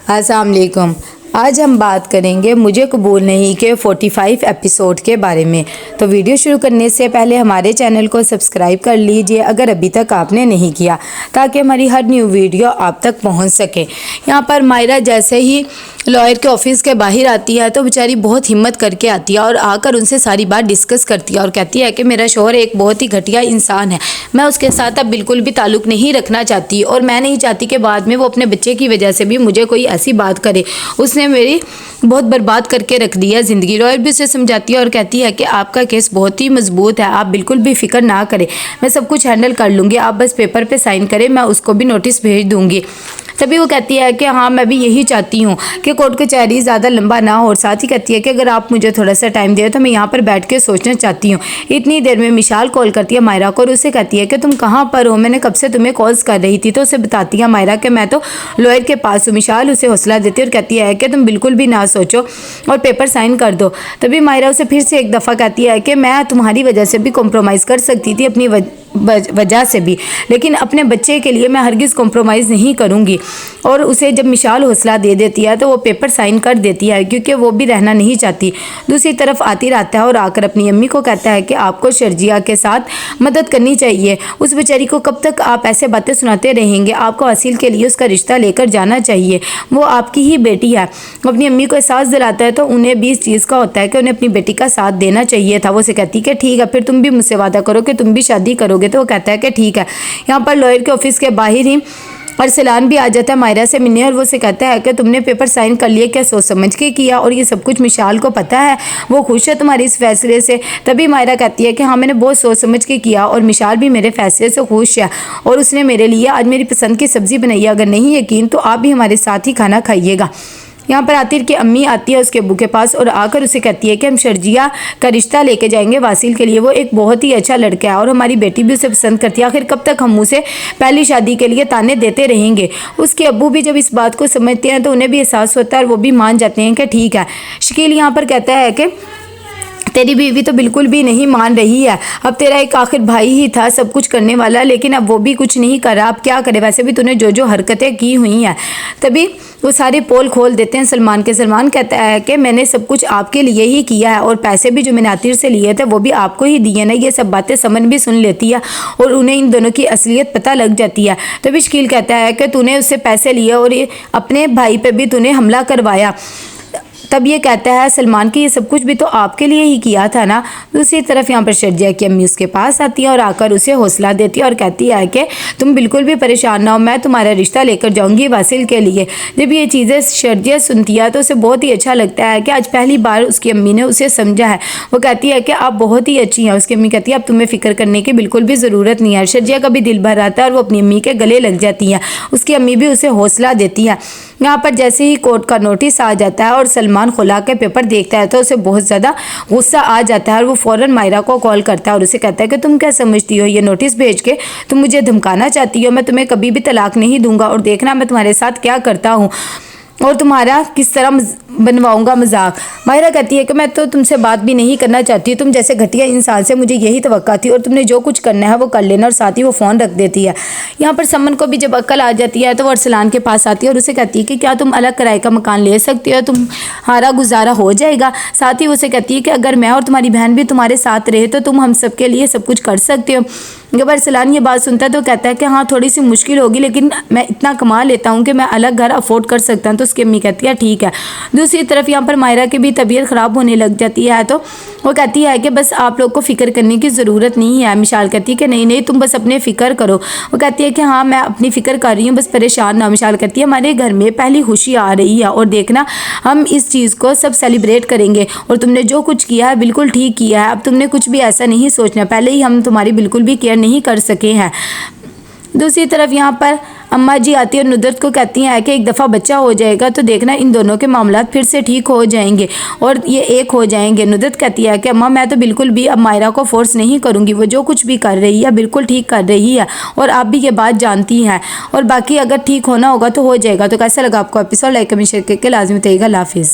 अस्सलाम वालेकुम। आज हम बात करेंगे मुझे कबूल नहीं के 45 एपिसोड के बारे में। तो वीडियो शुरू करने से पहले हमारे चैनल को सब्सक्राइब कर लीजिए अगर अभी तक आपने नहीं किया, ताकि हमारी हर न्यू वीडियो आप तक पहुंच सके। यहाँ पर मायरा जैसे ही लॉयर के ऑफिस के बाहर आती है तो बेचारी बहुत हिम्मत करके आती है और आकर उनसे सारी बात डिस्कस करती है और कहती है कि मेरा शौहर एक बहुत ही घटिया इंसान है, मैं उसके साथ अब बिल्कुल भी ताल्लुक़ नहीं रखना चाहती और मैं नहीं चाहती कि बाद में वो अपने बच्चे की वजह से भी मुझे कोई ऐसी बात करे। उसने मेरी बहुत बर्बाद करके रख दिया ज़िंदगी। लॉयर भी उसे समझाती है और कहती है कि आपका केस बहुत ही मजबूत है, आप बिल्कुल भी फिक्र ना करें, मैं सब कुछ हैंडल कर लूँगी, आप बस पेपर पे साइन करें, मैं उसको भी नोटिस भेज दूँगी। तभी वो कहती है कि हाँ मैं भी यही चाहती हूँ कि कोर्ट कचहरी ज़्यादा लंबा ना हो, और साथ ही कहती है कि अगर आप मुझे थोड़ा सा टाइम दे तो मैं यहाँ पर बैठ के सोचना चाहती हूँ। इतनी देर में मिशाल कॉल करती है मायरा को और उसे कहती है कि तुम कहाँ पर हो, मैंने कब से तुम्हें कॉल्स कर रही थी। तो उसे बताती है मायरा कि मैं तो लॉयर के पास हूँ। मिशाल उसे हौसला देती है और कहती है कि तुम बिल्कुल भी ना सोचो और पेपर साइन कर दो। तभी मायरा उसे फिर से एक दफ़ा कहती है कि मैं तुम्हारी वजह से भी कॉम्प्रोमाइज़ कर सकती थी, अपनी वजह से भी, लेकिन अपने बच्चे के लिए मैं हरगिज़ कॉम्प्रोमाइज़ नहीं करूँगी। और उसे जब मिशाल हौसला दे देती है तो वो पेपर साइन कर देती है, क्योंकि वो भी रहना नहीं चाहती। दूसरी तरफ आतिर आता है और आकर अपनी अम्मी को कहता है कि आपको शर्जिया के साथ मदद करनी चाहिए, उस बेचारी को कब तक आप ऐसे बातें सुनाते रहेंगे, आपको असील के लिए उसका रिश्ता लेकर जाना चाहिए, वो आपकी ही बेटी है। अपनी अम्मी को एहसास दिलाता है तो उन्हें भी इस चीज़ का होता है कि उन्हें अपनी बेटी का साथ देना चाहिए था। वो उसे कहती है कि ठीक है, फिर तुम भी मुझसे वादा करो कि तुम भी शादी करोगे। तो वो कहता है कि ठीक है। यहाँ पर लॉयर के ऑफिस के बाहर ही अरसलान भी आ जाता है मायरा से मिलने और वो उसे कहता है कि तुमने पेपर साइन कर लिए, क्या सोच समझ के किया, और ये सब कुछ मिशाल को पता है, वो खुश है तुम्हारे इस फैसले से। तभी मायरा कहती है कि हाँ मैंने बहुत सोच समझ के किया और मिशाल भी मेरे फैसले से खुश है और उसने मेरे लिए आज मेरी पसंद की सब्ज़ी बनाई है, अगर नहीं यकीन तो आप भी हमारे साथ ही खाना खाइएगा। यहाँ पर आतिर की अम्मी आती है उसके अब्बू के पास और आकर उसे कहती है कि हम शर्जिया का रिश्ता लेके जाएंगे वासिल के लिए, वो एक बहुत ही अच्छा लड़का है और हमारी बेटी भी उसे पसंद करती है, आखिर कब तक हम उसे पहली शादी के लिए ताने देते रहेंगे। उसके अब्बू भी जब इस बात को समझते हैं तो उन्हें भी एहसास होता है और वो भी मान जाते हैं कि ठीक है। शकील यहाँ पर कहता है कि तेरी बीवी तो बिल्कुल भी नहीं मान रही है, अब तेरा एक आखिर भाई ही था सब कुछ करने वाला, लेकिन अब वो भी कुछ नहीं कर रहा, अब क्या करे, वैसे भी तूने जो जो हरकतें की हुई हैं। तभी वो सारे पोल खोल देते हैं सलमान के। सलमान कहता है कि मैंने सब कुछ आपके लिए ही किया है और पैसे भी जो मैंने आतिर से लिए थे वो भी आपको ही दिए ना। ये सब बातें समन भी सुन लेती है और उन्हें इन दोनों की असलियत पता लग जाती है। तभी शकील कहता है कि तूने उससे पैसे लिए और अपने भाई पे भी तूने हमला करवाया। तब ये कहता है सलमान कि ये सब कुछ भी तो आपके लिए ही किया था ना। दूसरी तरफ यहाँ पर शर्जिया की अम्मी उसके पास आती है और आकर उसे हौसला देती है और कहती है कि तुम बिल्कुल भी परेशान ना हो, मैं तुम्हारा रिश्ता लेकर जाऊंगी वासिल के लिए। जब ये चीज़ें शर्जिया सुनती है तो उसे बहुत ही अच्छा लगता है कि आज पहली बार उसकी अम्मी ने उसे समझा है। वो कहती है कि आप बहुत ही अच्छी हैं। उसकी अम्मी कहती है अब तुम्हें फ़िक्र करने की बिल्कुल भी ज़रूरत नहीं है। शर्जिया का भी दिल भर आता है और वो अपनी अम्मी के गले लग जाती हैं। उसकी अम्मी भी उसे हौसला देती है। यहाँ पर जैसे ही कोर्ट का नोटिस आ जाता है और सलमान खुला के पेपर देखता है तो उसे बहुत ज़्यादा गुस्सा आ जाता है और वो फ़ौरन मायरा को कॉल करता है और उसे कहता है कि तुम क्या समझती हो, ये नोटिस भेज के तुम मुझे धमकाना चाहती हो, मैं तुम्हें कभी भी तलाक नहीं दूंगा और देखना मैं तुम्हारे साथ क्या करता हूँ और तुम्हारा किस तरह बनवाऊंगा मजाक। मायरा कहती है कि मैं तो तुमसे बात भी नहीं करना चाहती, तुम जैसे घटिया इंसान से मुझे यही तवक्का थी और तुमने जो कुछ करना है वो कर लेना, और साथ ही वो फ़ोन रख देती है। यहाँ पर समन को भी जब अक्ल आ जाती है तो वो अरसलान के पास आती है और उसे कहती है कि क्या तुम अलग किराए का मकान ले सकती हो, तुम्हारा गुजारा हो जाएगा। साथ ही उसे कहती है कि अगर मैं और तुम्हारी बहन भी तुम्हारे साथ रहे तो तुम हम सब के लिए सब कुछ कर सकते हो। जब अरसलान ये बात सुनता है तो कहता है कि हाँ थोड़ी सी मुश्किल होगी, लेकिन मैं इतना कमा लेता हूँ कि मैं अलग घर अफोर्ड कर सकता हूँ। तो उसकी अम्मी कहती है ठीक है। दूसरी तरफ यहाँ पर मायरा की भी तबीयत ख़राब होने लग जाती है तो वो कहती है कि बस आप लोग को फ़िक्र करने की ज़रूरत नहीं है। मिशाल कहती है कि नहीं नहीं तुम बस अपने फ़िक्र करो। वो कहती है कि हाँ मैं अपनी फ़िक्र कर रही हूँ, बस परेशान ना। मिशाल कहती है हमारे घर में पहली खुशी आ रही है और देखना हम इस चीज़ को सब सेलिब्रेट करेंगे और तुमने जो कुछ किया है बिल्कुल ठीक किया है, अब तुमने कुछ भी ऐसा नहीं सोचना, पहले ही हम तुम्हारी बिल्कुल भी केयर नहीं कर सके हैं। दूसरी तरफ यहाँ पर अम्मा जी आती है और नुदरत को कहती हैं कि एक दफ़ा बच्चा हो जाएगा तो देखना इन दोनों के मामलात फिर से ठीक हो जाएंगे और ये एक हो जाएंगे। नुदरत कहती है कि अम्मा मैं तो बिल्कुल भी अब मायरा को फोर्स नहीं करूँगी, वो जो कुछ भी कर रही है बिल्कुल ठीक कर रही है और आप भी ये बात जानती हैं, और बाकी अगर ठीक होना होगा तो हो जाएगा। तो कैसा लगा आपको एपिसोड, लाइक कमेंट शेयर करके लाजमी बताइएगा। अल्लाह हाफिज़।